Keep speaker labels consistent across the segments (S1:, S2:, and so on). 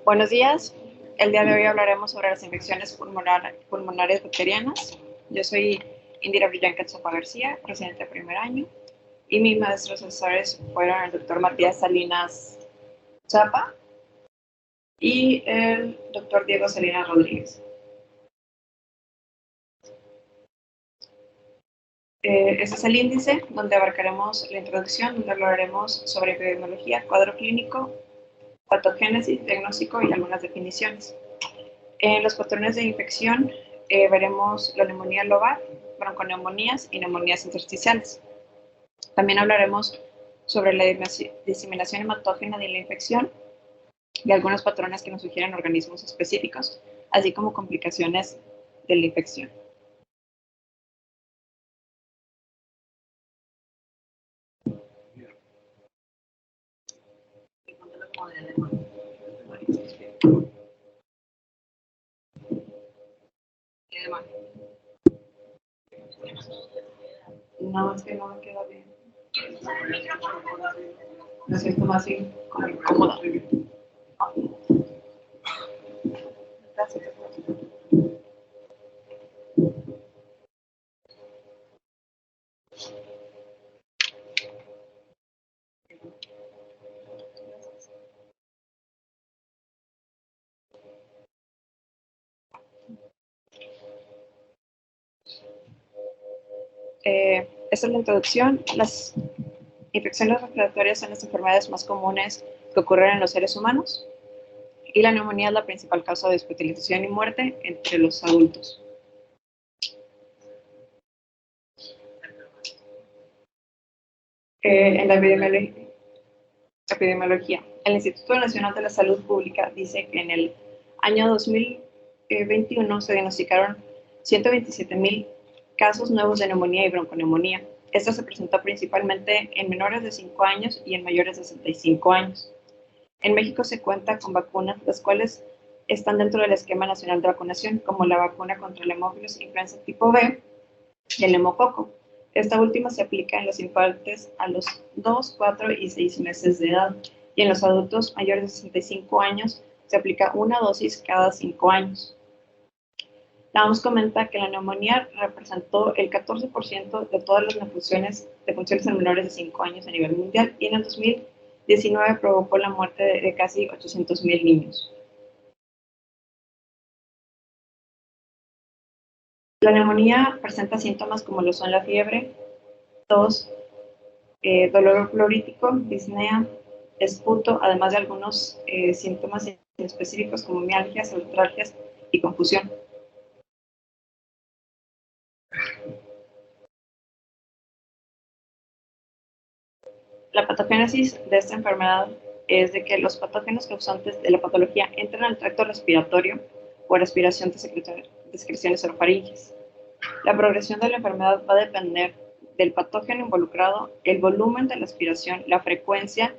S1: Buenos días. El día de hoy hablaremos sobre las infecciones pulmonares bacterianas. Yo soy Indira Brillanca Sopa García, residente de primer año, y mis maestros asesores fueron el doctor Matías Salinas Chapa y el doctor Diego Salinas Rodríguez. Este es el índice donde abarcaremos la introducción, donde hablaremos sobre epidemiología, cuadro clínico, patogénesis, diagnóstico y algunas definiciones. En los patrones de infección veremos la neumonía lobar, bronconeumonías y neumonías intersticiales. También hablaremos sobre la diseminación hematógena de la infección y algunos patrones que nos sugieren organismos específicos, así como complicaciones de la infección. No, es que no me queda bien. Me siento más así, como incómoda. Gracias. Esta es la introducción. Las infecciones respiratorias son las enfermedades más comunes que ocurren en los seres humanos y la neumonía es la principal causa de hospitalización y muerte entre los adultos. En la epidemiología, el Instituto Nacional de la Salud Pública dice que en el año 2021 se diagnosticaron 127,000 casos nuevos de neumonía y bronconeumonía. Esto se presentó principalmente en menores de 5 años y en mayores de 65 años. En México se cuenta con vacunas, las cuales están dentro del esquema nacional de vacunación, como la vacuna contra el hemófilos influenza tipo B y el neumococo. Esta última se aplica en los infantes a los 2, 4 y 6 meses de edad, y en los adultos mayores de 65 años se aplica una dosis cada 5 años. La OMS comenta que la neumonía representó el 14% de todas las funciones en menores de 5 años a nivel mundial, y en el 2019 provocó la muerte de casi 800,000 niños. La neumonía presenta síntomas como lo son la fiebre, tos, dolor pleurítico, disnea, esputo, además de algunos síntomas específicos como mialgias, artralgias y confusión. La patogénesis de esta enfermedad es de que los patógenos causantes de la patología entran al tracto respiratorio por aspiración de secreciones orofaringes. La progresión de la enfermedad va a depender del patógeno involucrado, el volumen de la aspiración, la frecuencia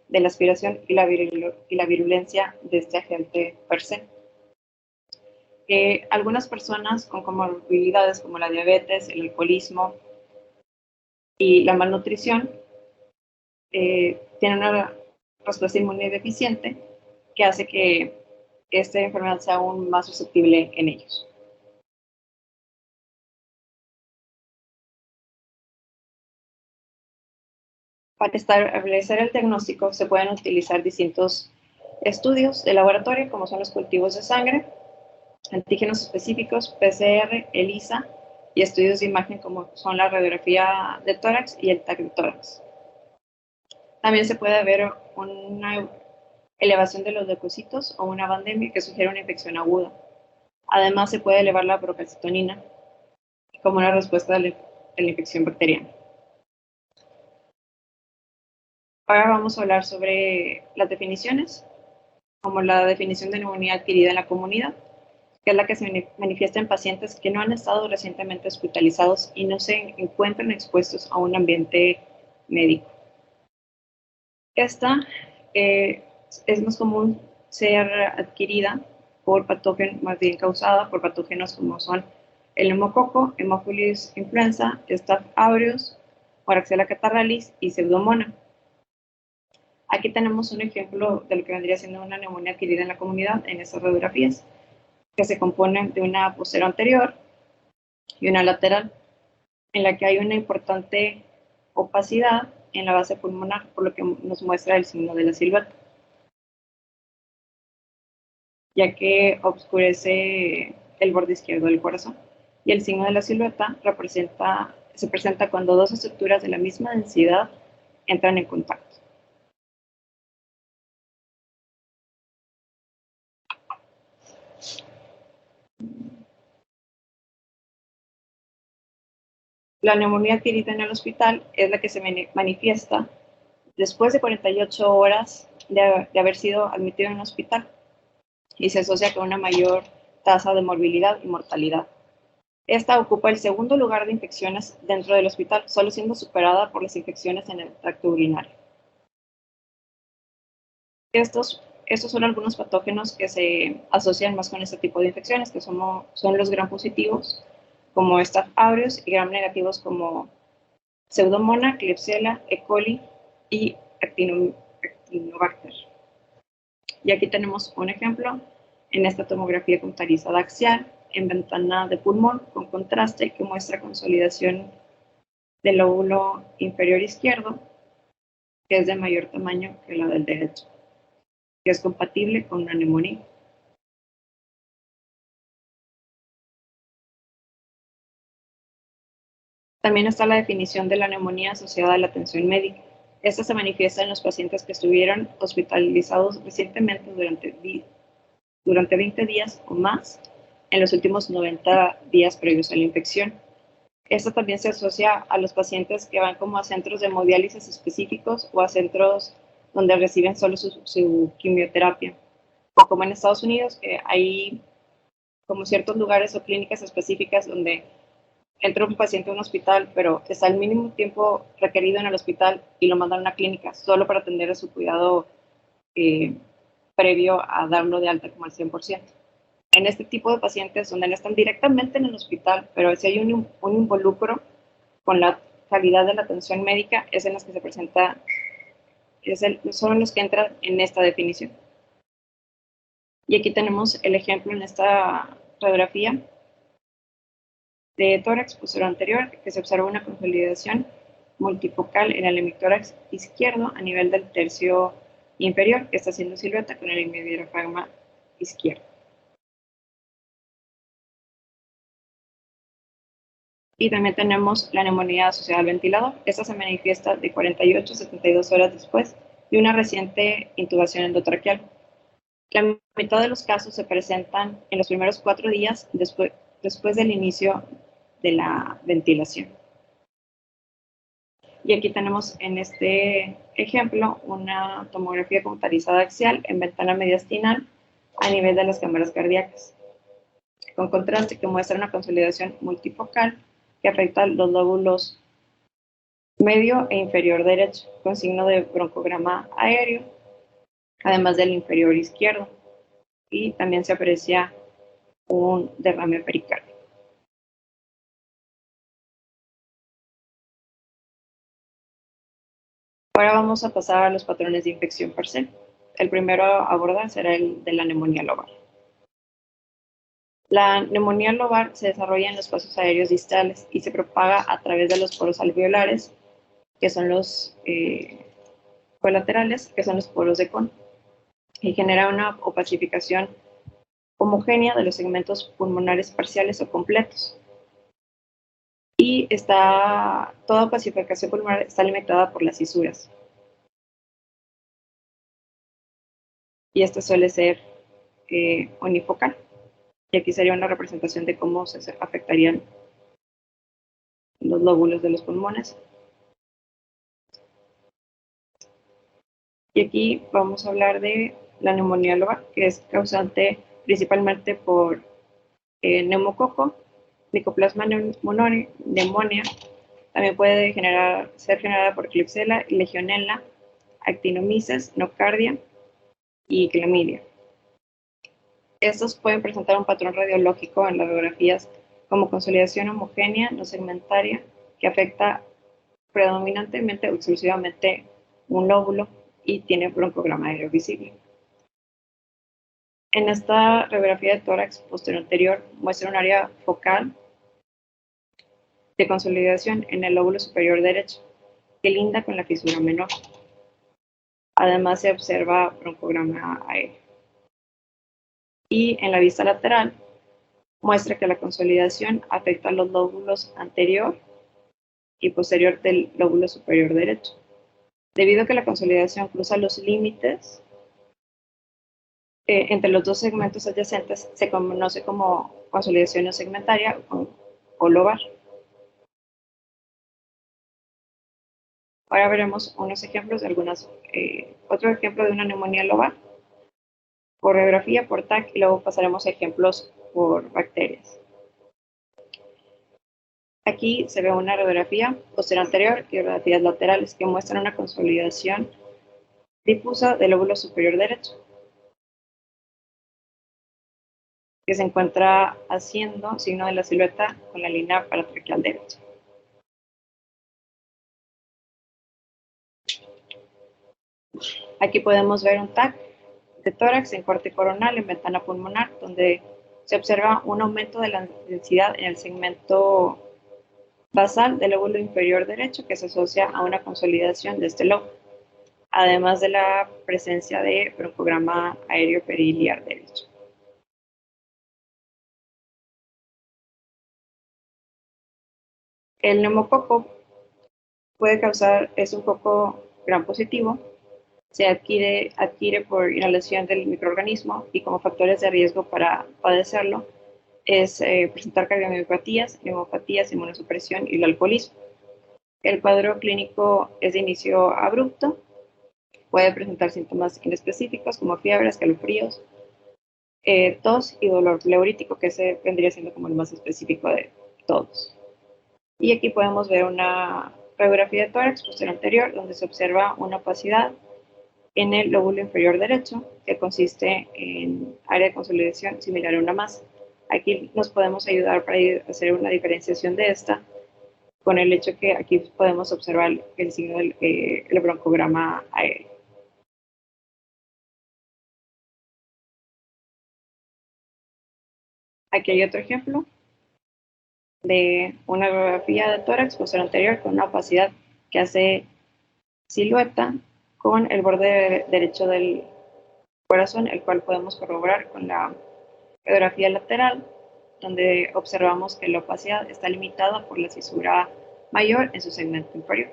S1: de la aspiración y la virulencia de este agente per se. Algunas personas con comorbilidades como la diabetes, el alcoholismo y la malnutrición tienen una respuesta inmune deficiente que hace que esta enfermedad sea aún más susceptible en ellos. Para establecer el diagnóstico se pueden utilizar distintos estudios de laboratorio, como son los cultivos de sangre, antígenos específicos, PCR, ELISA, y estudios de imagen como son la radiografía de tórax y el TAC de tórax. También se puede ver una elevación de los leucocitos o una bandemia que sugiere una infección aguda. Además, se puede elevar la procalcitonina como una respuesta de la infección bacteriana. Ahora vamos a hablar sobre las definiciones, como la definición de neumonía adquirida en la comunidad, que es la que se manifiesta en pacientes que no han estado recientemente hospitalizados y no se encuentran expuestos a un ambiente médico. Esta es más común ser adquirida por patógenos, más bien causada por patógenos como son el neumococo, Haemophilus influenza, Staph aureus, Moraxella catarrhalis y Pseudomonas. Aquí tenemos un ejemplo de lo que vendría siendo una neumonía adquirida en la comunidad en estas radiografías, que se componen de una posterior anterior y una lateral, en la que hay una importante opacidad en la base pulmonar, por lo que nos muestra el signo de la silueta, ya que oscurece el borde izquierdo del corazón. Y el signo de la silueta se presenta cuando dos estructuras de la misma densidad entran en contacto. La neumonía adquirida en el hospital es la que se manifiesta después de 48 horas de haber sido admitido en un hospital y se asocia con una mayor tasa de morbilidad y mortalidad. Esta ocupa el segundo lugar de infecciones dentro del hospital, solo siendo superada por las infecciones en el tracto urinario. Estos son algunos patógenos que se asocian más con este tipo de infecciones, que son los gram positivos, como Staph aureus, y gram negativos como Pseudomonas, Klebsiella, E. coli y Actinobacter. Y aquí tenemos un ejemplo en esta tomografía computarizada axial en ventana de pulmón con contraste que muestra consolidación del lóbulo inferior izquierdo, que es de mayor tamaño que la del derecho, que es compatible con una neumonía. También está la definición de la neumonía asociada a la atención médica. Esta se manifiesta en los pacientes que estuvieron hospitalizados recientemente durante 20 días o más en los últimos 90 días previos a la infección. Esto también se asocia a los pacientes que van como a centros de hemodiálisis específicos o a centros donde reciben solo su quimioterapia. O como en Estados Unidos, que hay como ciertos lugares o clínicas específicas donde entra un paciente a un hospital, pero está el mínimo tiempo requerido en el hospital y lo mandan a una clínica solo para atender a su cuidado previo a darlo de alta como al 100%. En este tipo de pacientes donde no están directamente en el hospital, pero si hay un involucro con la calidad de la atención médica, es en los que se presenta, son los que entran en esta definición. Y aquí tenemos el ejemplo en esta radiografía de tórax posterior anterior, que se observa una consolidación multifocal en el hemitórax izquierdo a nivel del tercio inferior, que está haciendo silueta con el hemidiafragma izquierdo. Y también tenemos la neumonía asociada al ventilador. Esta se manifiesta de 48 a 72 horas después de una reciente intubación endotraqueal. La mitad de los casos se presentan en los primeros 4 días después del inicio de la ventilación. Y aquí tenemos en este ejemplo una tomografía computarizada axial en ventana mediastinal a nivel de las cámaras cardíacas, con contraste que muestra una consolidación multifocal que afecta los lóbulos medio e inferior derecho, con signo de broncograma aéreo, además del inferior izquierdo. Y también se aprecia un derrame pericárdico. Ahora vamos a pasar a los patrones de infección per se. El primero a abordar será el de la neumonía lobar. La neumonía lobar se desarrolla en los pasos aéreos distales y se propaga a través de los poros alveolares, que son los colaterales, que son los poros de Kohn, y genera una opacificación homogénea de los segmentos pulmonares parciales o completos. Y toda opacificación pulmonar está limitada por las cisuras. Y esto suele ser unifocal. Y aquí sería una representación de cómo se afectarían los lóbulos de los pulmones. Y aquí vamos a hablar de la neumonía lobar, que es causante principalmente por neumococo, Mycoplasma pneumoniae. También puede ser generada por Klebsiella, Legionella, Actinomyces, Nocardia y Clamidia. Estos pueden presentar un patrón radiológico en las radiografías como consolidación homogénea no segmentaria que afecta predominantemente o exclusivamente un lóbulo y tiene broncograma aéreo visible. En esta radiografía de tórax posterior anterior muestra un área focal de consolidación en el lóbulo superior derecho, que linda con la fisura menor. Además se observa broncograma aéreo. Y en la vista lateral muestra que la consolidación afecta a los lóbulos anterior y posterior del lóbulo superior derecho. Debido a que la consolidación cruza los límites entre los dos segmentos adyacentes, se conoce como consolidación no segmentaria o lobar. Ahora veremos unos ejemplos de otro ejemplo de una neumonía lobar por radiografía, por TAC, y luego pasaremos a ejemplos por bacterias. Aquí se ve una radiografía posterior anterior y radiografías laterales que muestran una consolidación difusa del lóbulo superior derecho, que se encuentra haciendo signo de la silueta con la línea paratraqueal derecha. Aquí podemos ver un TAC de tórax en corte coronal en ventana pulmonar, donde se observa un aumento de la densidad en el segmento basal del lóbulo inferior derecho que se asocia a una consolidación de este lobo, además de la presencia de broncograma aéreo periliar derecho. El neumococo es un coco gram positivo, se adquiere por inhalación del microorganismo y como factores de riesgo para padecerlo es presentar cardiomiopatías, neumopatías, inmunosupresión y el alcoholismo. El cuadro clínico es de inicio abrupto, puede presentar síntomas inespecíficos como fiebre, escalofríos, tos y dolor pleurítico, que ese vendría siendo como el más específico de todos. Y aquí podemos ver una radiografía de tórax posterior anterior, donde se observa una opacidad en el lóbulo inferior derecho, que consiste en área de consolidación similar a una masa. Aquí nos podemos ayudar para hacer una diferenciación de esta, con el hecho que aquí podemos observar el signo del el broncograma aéreo. Aquí hay otro ejemplo de una radiografía de tórax posterior anterior con una opacidad que hace silueta con el borde derecho del corazón, el cual podemos corroborar con la radiografía lateral, donde observamos que la opacidad está limitada por la fisura mayor en su segmento inferior.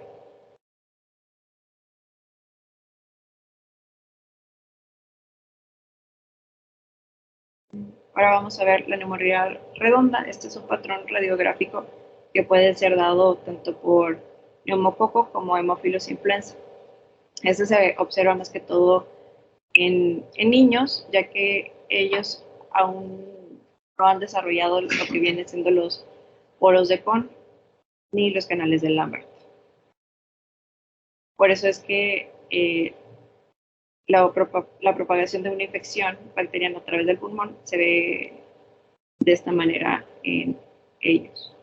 S1: Ahora vamos a ver la neumonía redonda. Este es un patrón radiográfico que puede ser dado tanto por neumococo como hemófilos influenza. Este se observa más que todo en niños, ya que ellos aún no han desarrollado lo que vienen siendo los poros de Kohn ni los canales de Lambert. Por eso es que la propagación de una infección bacteriana a través del pulmón se ve de esta manera en ellos.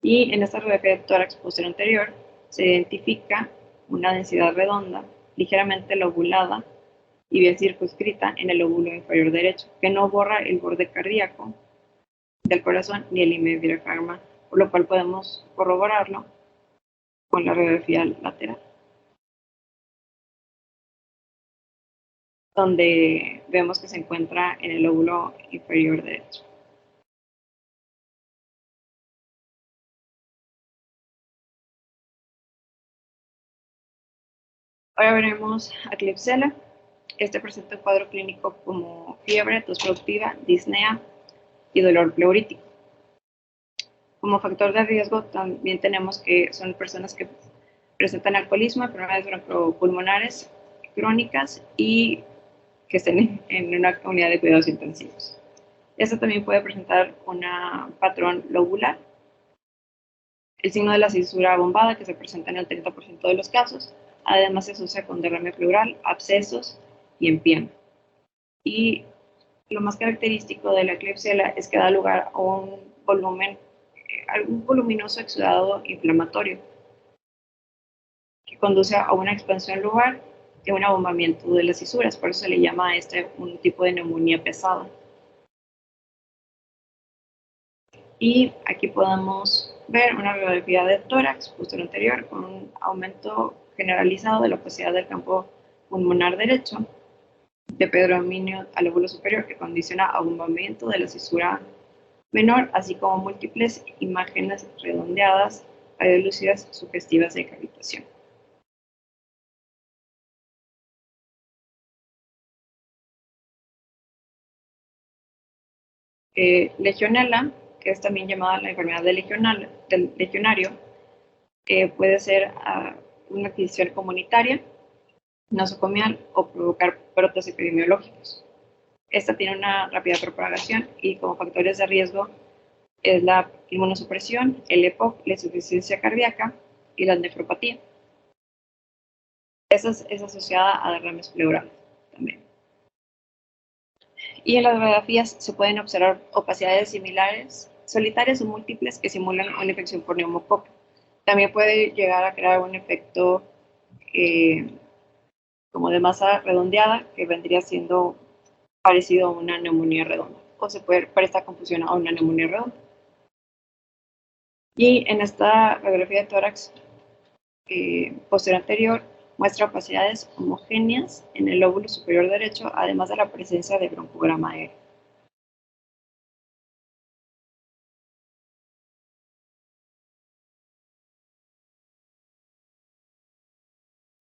S1: Y en esta radiografía de tórax posterior anterior se identifica una densidad redonda, ligeramente lobulada y bien circunscrita en el lóbulo inferior derecho, que no borra el borde cardíaco del corazón ni el hemidiafragma, por lo cual podemos corroborarlo con la radiografía lateral, donde vemos que se encuentra en el lóbulo inferior derecho. Ahora veremos a Klebsiella. Este presenta un cuadro clínico como fiebre, tos productiva, disnea y dolor pleurítico. Como factor de riesgo también tenemos que son personas que presentan alcoholismo, enfermedades broncopulmonares crónicas y que estén en una unidad de cuidados intensivos. Esto también puede presentar un patrón lobular, el signo de la cisura bombada que se presenta en el 30% de los casos. Además se asocia con derrame pleural, abscesos y empiema. Y Lo más característico de la Klebsiella es que da lugar a un volumen, algún voluminoso exudado inflamatorio que conduce a una expansión lubar y un abombamiento de las fisuras. Por eso se le llama a este un tipo de neumonía pesada. Y aquí podemos ver una radiografía de tórax posterior anterior con un aumento generalizado de la opacidad del campo pulmonar derecho, de predominio al lóbulo superior que condiciona abombamiento de la cisura menor, así como múltiples imágenes redondeadas, lúcidas, sugestivas de cavitación. Legionella, que es también llamada la enfermedad del legionario, puede ser una adquisición comunitaria, nosocomial o provocar brotes epidemiológicos. Esta tiene una rápida propagación y como factores de riesgo es la inmunosupresión, el EPOC, la insuficiencia cardíaca y la nefropatía. Esa es asociada a derrames pleurales también. Y en las radiografías se pueden observar opacidades similares, solitarias o múltiples, que simulan una infección por neumococo. También puede llegar a crear un efecto como de masa redondeada, que vendría siendo parecido a una neumonía redonda, o se puede prestar confusión a una neumonía redonda. Y en esta radiografía de tórax posterior anterior muestra opacidades homogéneas en el lóbulo superior derecho, además de la presencia de broncograma aéreo.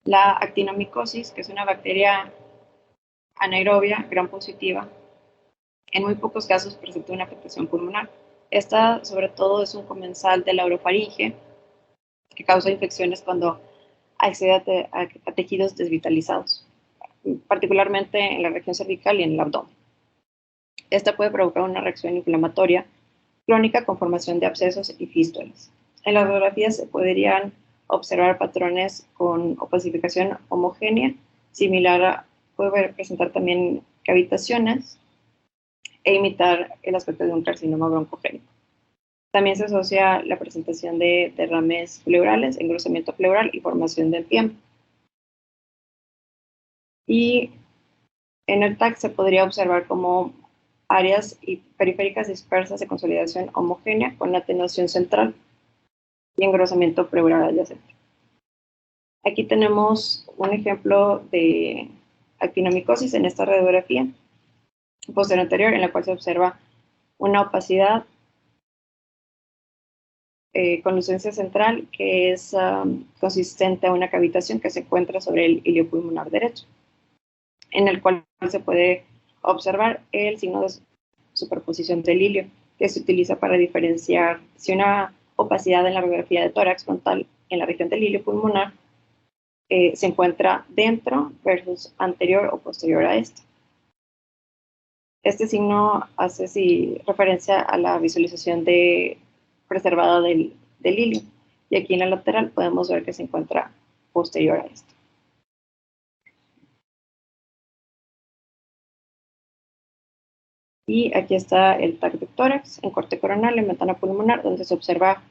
S1: La actinomicosis, que es una bacteria anaerobia gram positiva, en muy pocos casos presenta una afectación pulmonar. Esta, sobre todo, es un comensal de la orofaringe que causa infecciones cuando accede a tejidos desvitalizados, particularmente en la región cervical y en el abdomen. Esta puede provocar una reacción inflamatoria crónica con formación de abscesos y fístulas. En las radiografías se podrían observar patrones con opacificación homogénea, similar a, puede presentar también cavitaciones e imitar el aspecto de un carcinoma broncogénico. También se asocia la presentación de derrames pleurales, engrosamiento pleural y formación de empiema. Y en el TAC se podría observar como áreas periféricas dispersas de consolidación homogénea con atenuación central y engrosamiento pleural adyacente. Aquí tenemos un ejemplo de actinomicosis en esta radiografía posterior anterior, en la cual se observa una opacidad con lucencia central que es consistente a una cavitación que se encuentra sobre el ilio pulmonar derecho, en el cual se puede observar el signo de superposición del ilio, que se utiliza para diferenciar si una opacidad en la radiografía de tórax frontal en la región del ilio pulmonar se encuentra dentro versus anterior o posterior a esto. Este signo hace referencia a la visualización preservada del ilio, y aquí en la lateral podemos ver que se encuentra posterior a esto. Y aquí está el TAC de tórax en corte coronal, en ventana pulmonar, donde se observa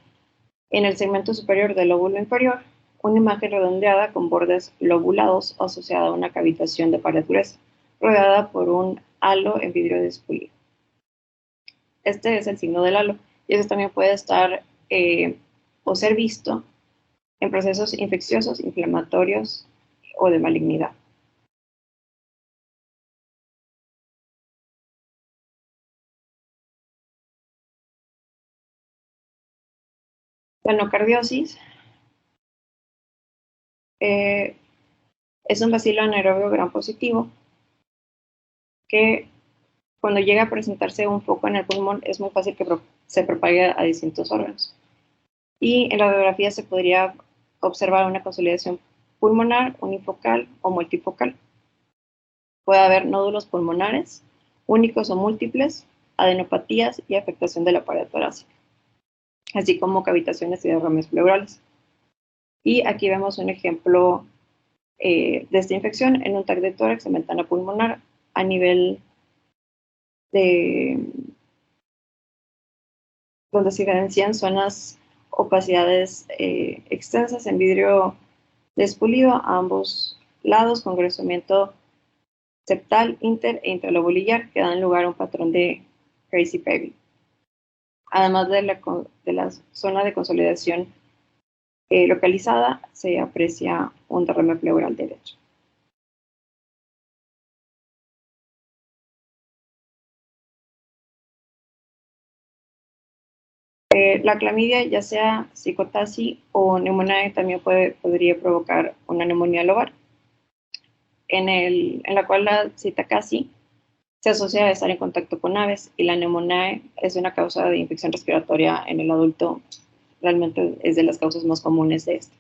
S1: en el segmento superior del lóbulo inferior una imagen redondeada con bordes lobulados asociada a una cavitación de pared gruesa, rodeada por un halo en vidrio despulido. Este es el signo del halo, y eso también puede estar o ser visto en procesos infecciosos, inflamatorios o de malignidad. La enocardiosis es un bacilo anaerobio gram positivo que cuando llega a presentarse un foco en el pulmón es muy fácil que se propague a distintos órganos. Y en la radiografía se podría observar una consolidación pulmonar, unifocal o multifocal. Puede haber nódulos pulmonares, únicos o múltiples, adenopatías y afectación de la pared torácica, así como cavitaciones y derrames pleurales. Y aquí vemos un ejemplo de esta infección en un TAC de tórax en ventana pulmonar a nivel donde se evidencian zonas opacidades extensas en vidrio despulido a ambos lados con crecimiento septal, inter e intralobulillar que dan lugar a un patrón de crazy paving. Además de la zona de consolidación localizada, se aprecia un derrame pleural derecho. La clamidia, ya sea Zika o neumonía, también podría provocar una neumonía lobar, en la cual la Zika se asocia a estar en contacto con aves y la neumonía es una causa de infección respiratoria en el adulto. Realmente es de las causas más comunes de esto.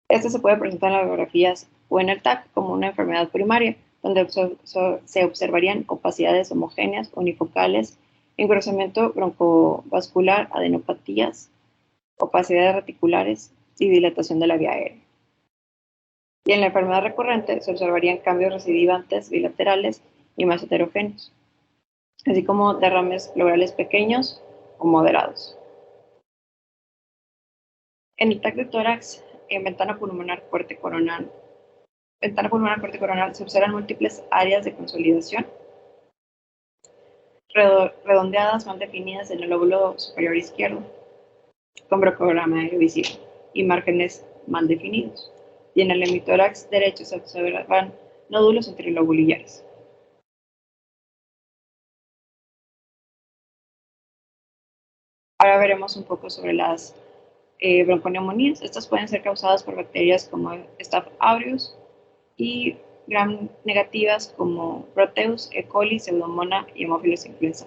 S1: Este se puede presentar en las radiografías o en el TAC como una enfermedad primaria, donde se observarían opacidades homogéneas, unifocales, engrosamiento broncovascular, adenopatías, opacidades reticulares y dilatación de la vía aérea. Y en la enfermedad recurrente se observarían cambios recidivantes bilaterales y más heterogéneos, así como derrames pleurales pequeños o moderados. En el TAC de tórax, en ventana pulmonar fuerte coronal se observan múltiples áreas de consolidación redondeadas, mal definidas en el lóbulo superior izquierdo, con broncograma visible, y márgenes mal definidos. Y en el hemitórax derecho se observan nódulos intralobulillares. Ahora veremos un poco sobre las bronconeumonías. Estas pueden ser causadas por bacterias como Staph aureus y gram negativas como Proteus, E. coli, Pseudomonas y Haemophilus influenza.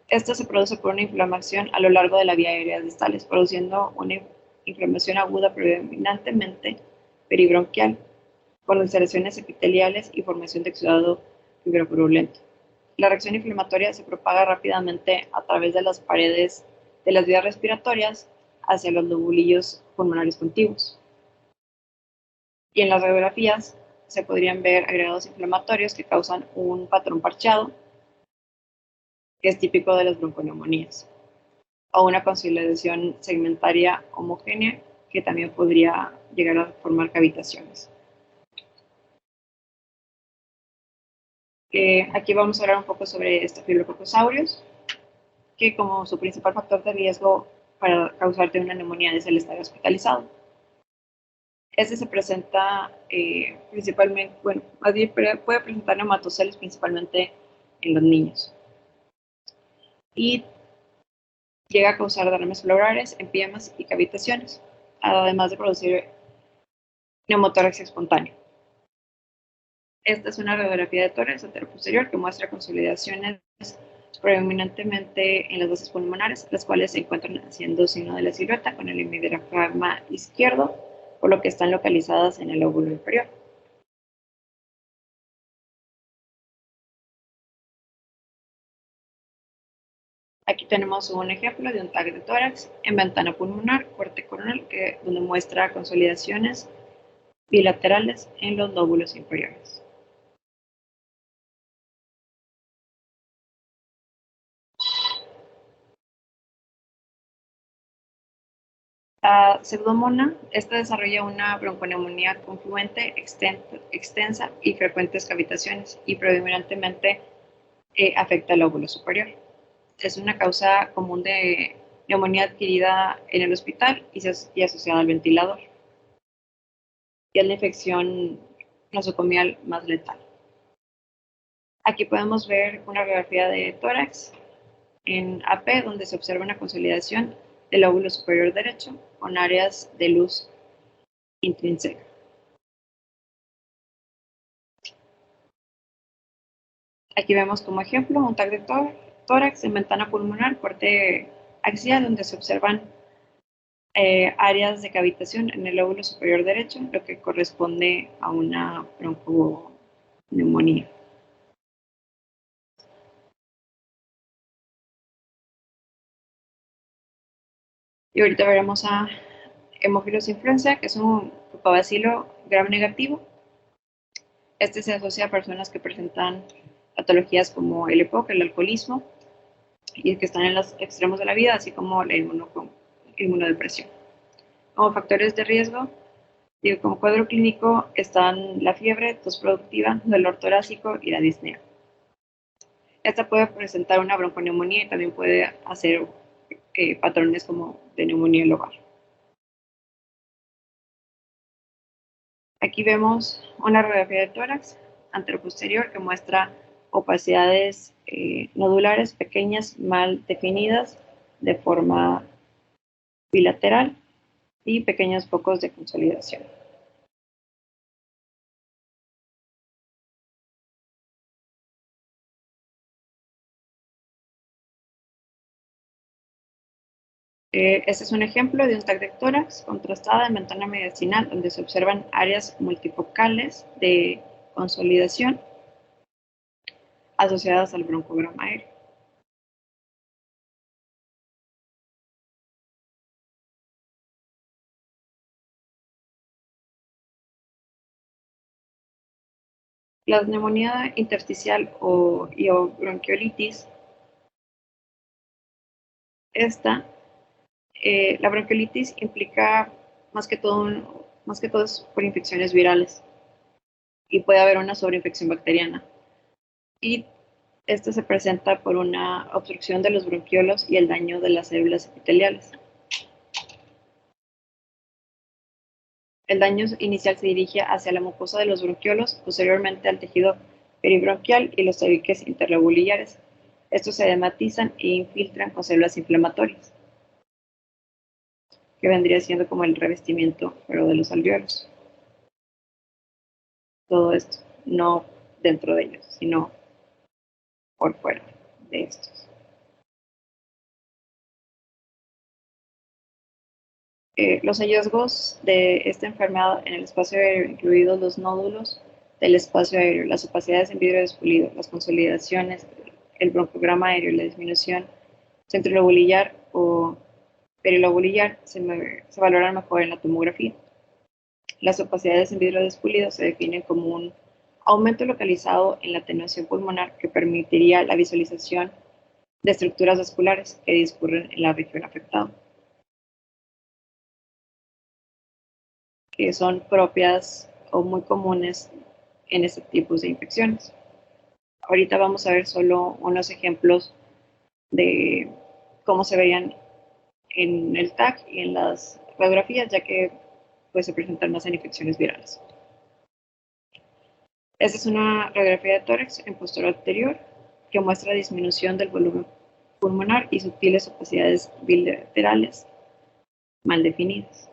S1: Esta se produce por una inflamación a lo largo de la vía aérea distales, produciendo una inflamación aguda predominantemente peribronquial, con ulceraciones epiteliales y formación de exudado fibropurulento. La reacción inflamatoria se propaga rápidamente a través de las paredes de las vías respiratorias hacia los lobulillos pulmonares contiguos. Y en las radiografías se podrían ver agregados inflamatorios que causan un patrón parcheado, que es típico de las bronconeumonías, o una consolidación segmentaria homogénea que también podría llegar a formar cavitaciones. Aquí vamos a hablar un poco sobre Staphylococcus aureus, que como su principal factor de riesgo para causarte una neumonía es el estar hospitalizado. Este se presenta principalmente, puede presentar neumatoceles principalmente en los niños. Y llega a causar derrames pleurales, empiemas y cavitaciones, además de producir neumotórax espontáneo. Esta es una radiografía de tórax anteroposterior que muestra consolidaciones predominantemente en las bases pulmonares, las cuales se encuentran haciendo signo de la silueta con el hemidiafragma izquierdo, por lo que están localizadas en el lóbulo inferior. Aquí tenemos un ejemplo de un TAC de tórax en ventana pulmonar, corte coronal, donde muestra consolidaciones bilaterales en los lóbulos inferiores. La pseudomonas, esta desarrolla una bronconeumonía confluente, extensa y frecuentes cavitaciones y predominantemente afecta el lóbulo superior. Es una causa común de neumonía adquirida en el hospital y asociada al ventilador. Y es la infección nosocomial más letal. Aquí podemos ver una radiografía de tórax en AP, donde se observa una consolidación del lóbulo superior derecho con áreas de luz intrínseca. Aquí vemos como ejemplo un TAC de tórax en ventana pulmonar, corte axial, donde se observan áreas de cavitación en el lóbulo superior derecho, lo que corresponde a una bronconeumonía. Y ahorita veremos a Haemophilus influenza, que es un bacilo gram negativo. Este se asocia a personas que presentan patologías como el EPOC, el alcoholismo, y que están en los extremos de la vida, así como la inmunodepresión. Como factores de riesgo, como cuadro clínico están la fiebre, tos productiva, dolor torácico y la disnea. Esta puede presentar una bronconeumonía y también puede hacer patrones como de neumonía en el hogar. Aquí vemos una radiografía de tórax anteroposterior que muestra opacidades nodulares pequeñas, mal definidas, de forma bilateral y pequeños focos de consolidación. Este es un ejemplo de un TAC de tórax contrastada en ventana mediastinal donde se observan áreas multifocales de consolidación asociadas al broncograma aéreo. La neumonía intersticial o bronquiolitis, la bronquiolitis implica más que todo es por infecciones virales y puede haber una sobreinfección bacteriana. Y esto se presenta por una obstrucción de los bronquiolos y el daño de las células epiteliales. El daño inicial se dirige hacia la mucosa de los bronquiolos, posteriormente al tejido peribronquial y los tabiques interlobulares. Estos se edematizan e infiltran con células inflamatorias, que vendría siendo como el revestimiento, pero de los alvéolos. Todo esto, no dentro de ellos, sino por fuera de estos. Los hallazgos de esta enfermedad en el espacio aéreo, incluidos los nódulos del espacio aéreo, las opacidades en vidrio despulido, las consolidaciones, el broncograma aéreo y la disminución centrilobular o perilobular se valoran mejor en la tomografía. Las opacidades en vidrio despulido se definen como un aumento localizado en la atenuación pulmonar que permitiría la visualización de estructuras vasculares que discurren en la región afectada, que son propias o muy comunes en este tipo de infecciones. Ahorita vamos a ver solo unos ejemplos de cómo se verían en el TAC y en las radiografías, ya que pues, se presentan más en infecciones virales. Esta es una radiografía de tórax en postura anterior que muestra disminución del volumen pulmonar y sutiles opacidades bilaterales mal definidas.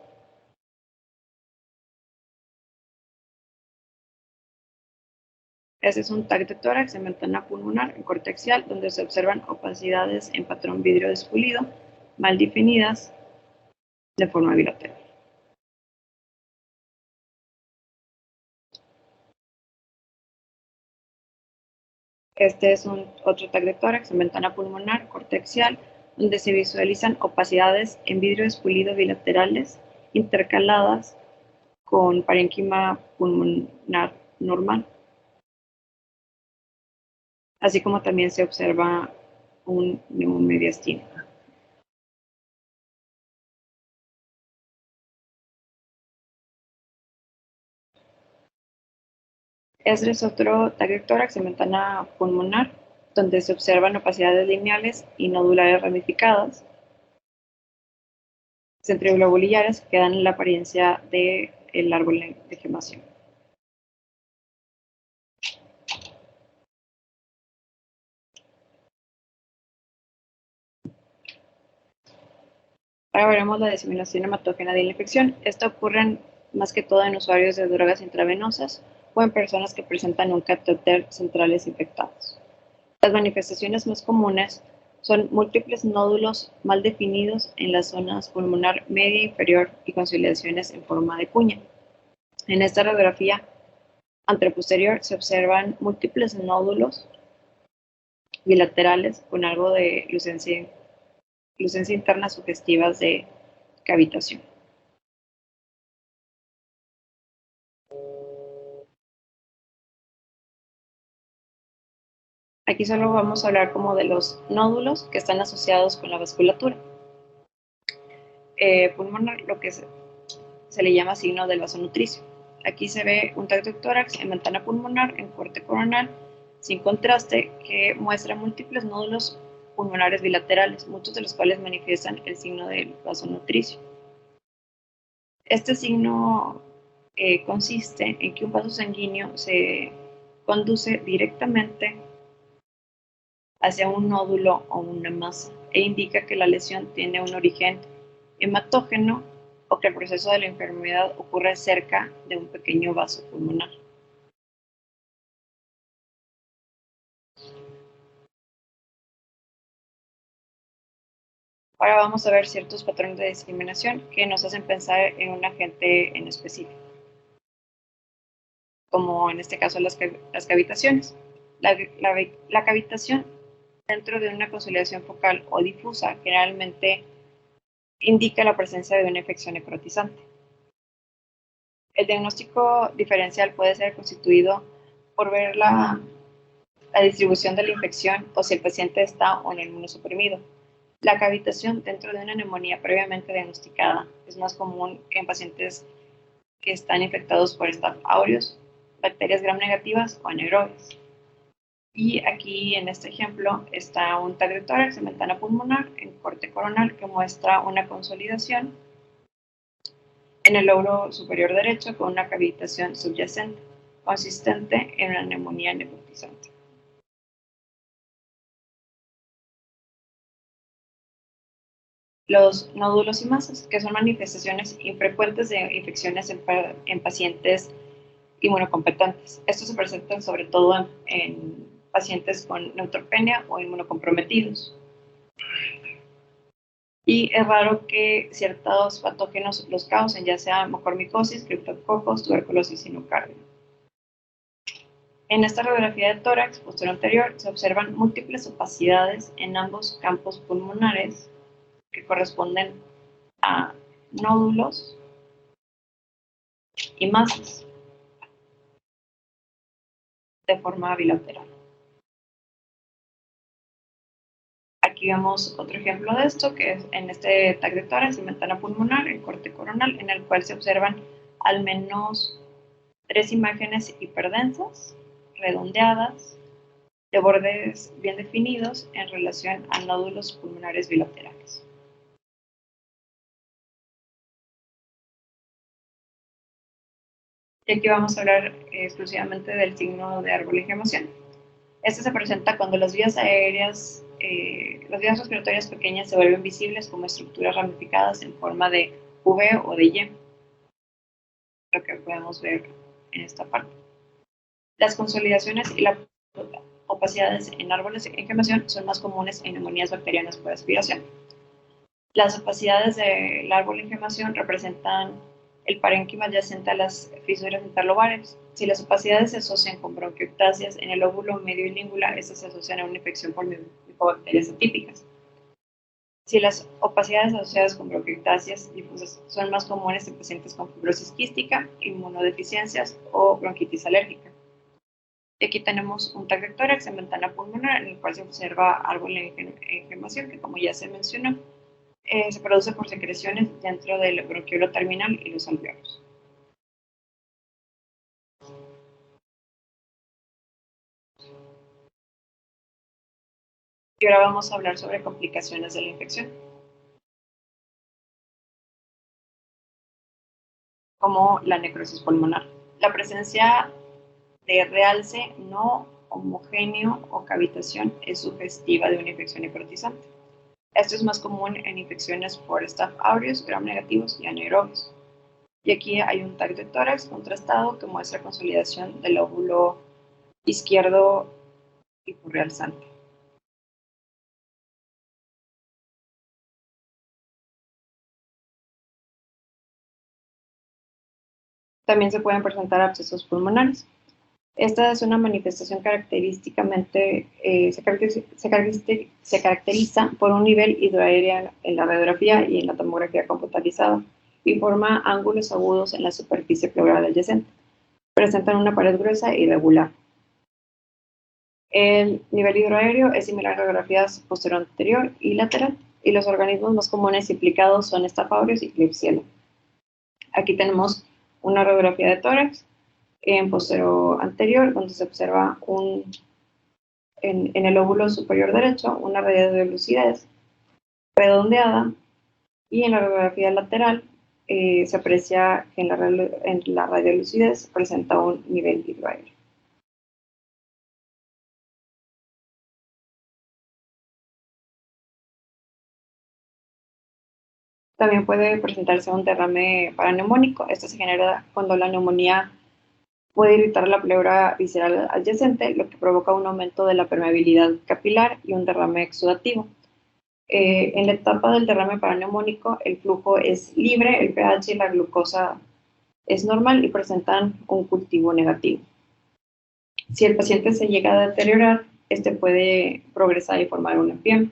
S1: Este es un TAC de tórax en ventana pulmonar en corte axial donde se observan opacidades en patrón vidrio despulido mal definidas de forma bilateral. Este es otro TAC de tórax en ventana pulmonar corte axial donde se visualizan opacidades en vidrio despulido bilaterales intercaladas con parénquima pulmonar normal, así como también se observa un neumomediastino. Este es otro TAC de tórax en ventana pulmonar, donde se observan opacidades lineales y nodulares ramificadas, centriglobulares que dan la apariencia del árbol de gemación. Ahora veremos la diseminación hematógena de la infección. Esta ocurre más que todo en usuarios de drogas intravenosas o en personas que presentan un catéter centrales infectados. Las manifestaciones más comunes son múltiples nódulos mal definidos en las zonas pulmonar media e inferior y consolidaciones en forma de cuña. En esta radiografía anteroposterior se observan múltiples nódulos bilaterales con algo de lucencia interna sugestivas de cavitación. Aquí solo vamos a hablar como de los nódulos que están asociados con la vasculatura pulmonar, lo que se le llama signo del vaso nutricio. Aquí se ve un tacto de tórax en ventana pulmonar, en corte coronal, sin contraste, que muestra múltiples nódulos pulmonares bilaterales, muchos de los cuales manifiestan el signo del vaso nutricio. Este signo consiste en que un vaso sanguíneo se conduce directamente hacia un nódulo o una masa e indica que la lesión tiene un origen hematógeno o que el proceso de la enfermedad ocurre cerca de un pequeño vaso pulmonar. Ahora vamos a ver ciertos patrones de discriminación que nos hacen pensar en un agente en específico, como en este caso las cavitaciones. La cavitación dentro de una consolidación focal o difusa generalmente indica la presencia de una infección necrotizante. El diagnóstico diferencial puede ser constituido por ver la distribución de la infección o si el paciente está o no inmunosuprimido. La cavitación dentro de una neumonía previamente diagnosticada es más común en pacientes que están infectados por Staph aureus, bacterias gram negativas o anaerobias. Y aquí en este ejemplo está un tag de tórax en ventana pulmonar en corte coronal que muestra una consolidación en el lóbulo superior derecho con una cavitación subyacente, consistente en una neumonía necrotizante. Los nódulos y masas, que son manifestaciones infrecuentes de infecciones en pacientes inmunocompetentes. Estos se presentan sobre todo en pacientes con neutropenia o inmunocomprometidos. Y es raro que ciertos patógenos los causen, ya sea mucormicosis, criptococos, tuberculosis y nocardia. En esta radiografía de tórax posterior anterior se observan múltiples opacidades en ambos campos pulmonares que corresponden a nódulos y masas de forma bilateral. Aquí vemos otro ejemplo de esto, que es en este tag de tórax y ventana pulmonar, el corte coronal, en el cual se observan al menos 3 imágenes hiperdensas, redondeadas, de bordes bien definidos en relación a nódulos pulmonares bilaterales. Y aquí vamos a hablar exclusivamente del signo de árbol de inflamación. Este se presenta cuando las vías aéreas, las vías respiratorias pequeñas se vuelven visibles como estructuras ramificadas en forma de V o de Y, lo que podemos ver en esta parte. Las consolidaciones y las opacidades en árboles de inflamación son más comunes en neumonías bacterianas por aspiración. Las opacidades del árbol de inflamación representan el parénquima adyacente a las fisuras interlobales. Si las opacidades se asocian con bronquiectasias en el lóbulo medio y língula, estas se asocian a una infección por micobacterias atípicas. Si las opacidades asociadas con bronquiectasias difusas son más comunes en pacientes con fibrosis quística, inmunodeficiencias o bronquitis alérgica. Y aquí tenemos un tag de tórax en ventana pulmonar en el cual se observa árbol de inflamación que, como ya se mencionó, se produce por secreciones dentro del bronquiolo terminal y los alveolos. Y ahora vamos a hablar sobre complicaciones de la infección, como la necrosis pulmonar. La presencia de realce no homogéneo o cavitación es sugestiva de una infección necrotizante. Esto es más común en infecciones por Staph aureus, gram negativos y anaerobios. Y aquí hay un tag de tórax contrastado que muestra consolidación del lóbulo izquierdo hiporrealzante. También se pueden presentar abscesos pulmonares. Esta es una manifestación característicamente, se caracteriza por un nivel hidroaéreo en la radiografía y en la tomografía computarizada y forma ángulos agudos en la superficie pleural adyacente. Presentan una pared gruesa e irregular. El nivel hidroaéreo es similar a radiografías posterior, anterior y lateral, y los organismos más comunes implicados son estafaurios y Klebsiella. Aquí tenemos una radiografía de tórax en posterior anterior, donde se observa en el lóbulo superior derecho una radiolucidez redondeada, y en la radiografía lateral se aprecia que en la radiolucidez presenta un nivel hidroaéreo. También puede presentarse un derrame paraneumónico. Esto se genera cuando la neumonía puede irritar la pleura visceral adyacente, lo que provoca un aumento de la permeabilidad capilar y un derrame exudativo. En la etapa del derrame paraneumónico, el flujo es libre, el pH y la glucosa es normal y presentan un cultivo negativo. Si el paciente se llega a deteriorar, este puede progresar y formar un empiema.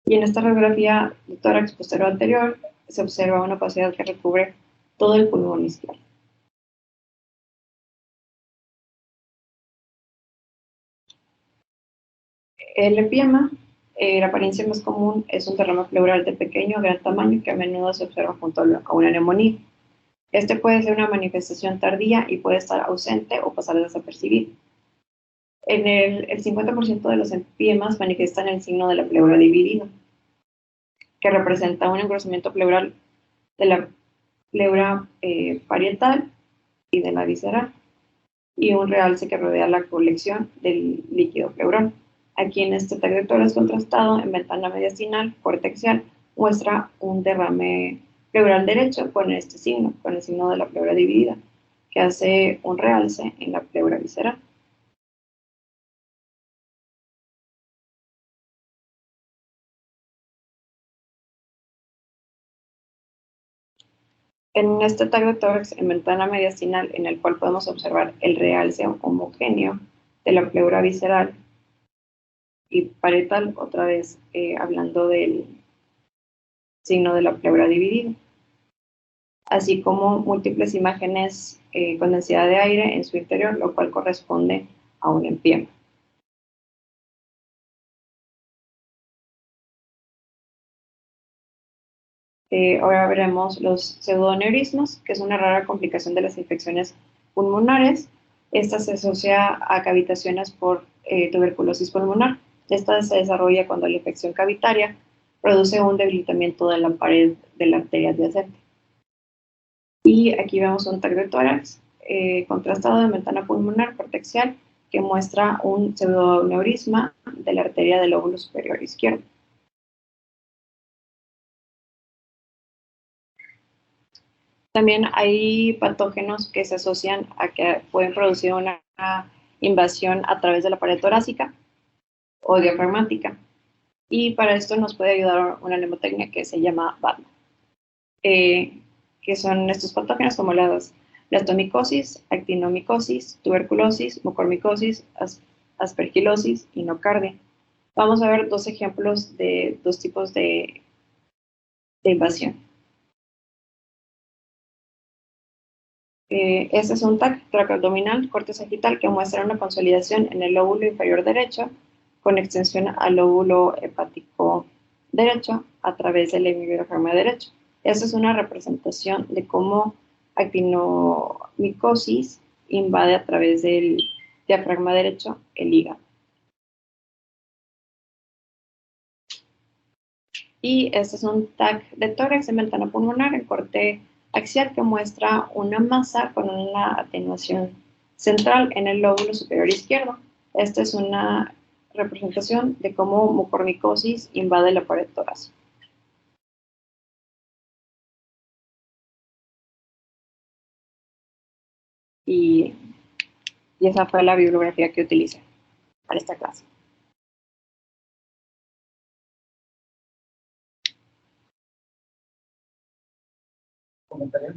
S1: Y en esta radiografía de tórax posterior anterior se observa una opacidad que recubre todo el pulmón izquierdo. El empiema, la apariencia más común es un derrame pleural de pequeño o gran tamaño que a menudo se observa junto a una neumonía. Este puede ser una manifestación tardía y puede estar ausente o pasar desapercibido. El 50% de los empiemas manifiestan el signo de la pleura dividida, que representa un engrosamiento pleural de la pleura parietal y de la visceral, y un realce que rodea la colección del líquido pleural. Aquí en este tag de tórax contrastado, en ventana mediastinal, cortexial, muestra un derrame pleural derecho con este signo, con el signo de la pleura dividida, que hace un realce en la pleura visceral. En este tag de tórax en ventana mediastinal, en el cual podemos observar el realce homogéneo de la pleura visceral y parietal, otra vez hablando del signo de la pleura dividida, así como múltiples imágenes con densidad de aire en su interior, lo cual corresponde a un empiema. Ahora veremos los pseudoneurismos, que es una rara complicación de las infecciones pulmonares. Esta se asocia a cavitaciones por tuberculosis pulmonar. Esta se desarrolla cuando la infección cavitaria produce un debilitamiento de la pared de la arteria adyacente. Y aquí vemos un tag de tórax contrastado de ventana pulmonar cortexial que muestra un pseudoneurisma de la arteria del lóbulo superior izquierdo. También hay patógenos que se asocian a que pueden producir una invasión a través de la pared torácica o diafragmática. Y para esto nos puede ayudar una mnemotecnia que se llama BATMA, que son estos patógenos como la blastomicosis, actinomicosis, tuberculosis, mucormicosis, aspergilosis y nocardia. Vamos a ver dos ejemplos de dos tipos de invasión. Este es un TAC traqueoabdominal corte sagital que muestra una consolidación en el lóbulo inferior derecho con extensión al lóbulo hepático derecho a través del hemidiafragma derecho. Esta es una representación de cómo actinomicosis invade a través del diafragma derecho el hígado. Y este es un TAC de tórax en ventana pulmonar en corte axial que muestra una masa con una atenuación central en el lóbulo superior izquierdo. Esta es una representación de cómo mucormicosis invade la pared torácica. Y, y esa fue la bibliografía que utilicé para esta clase.
S2: ¿Comentario?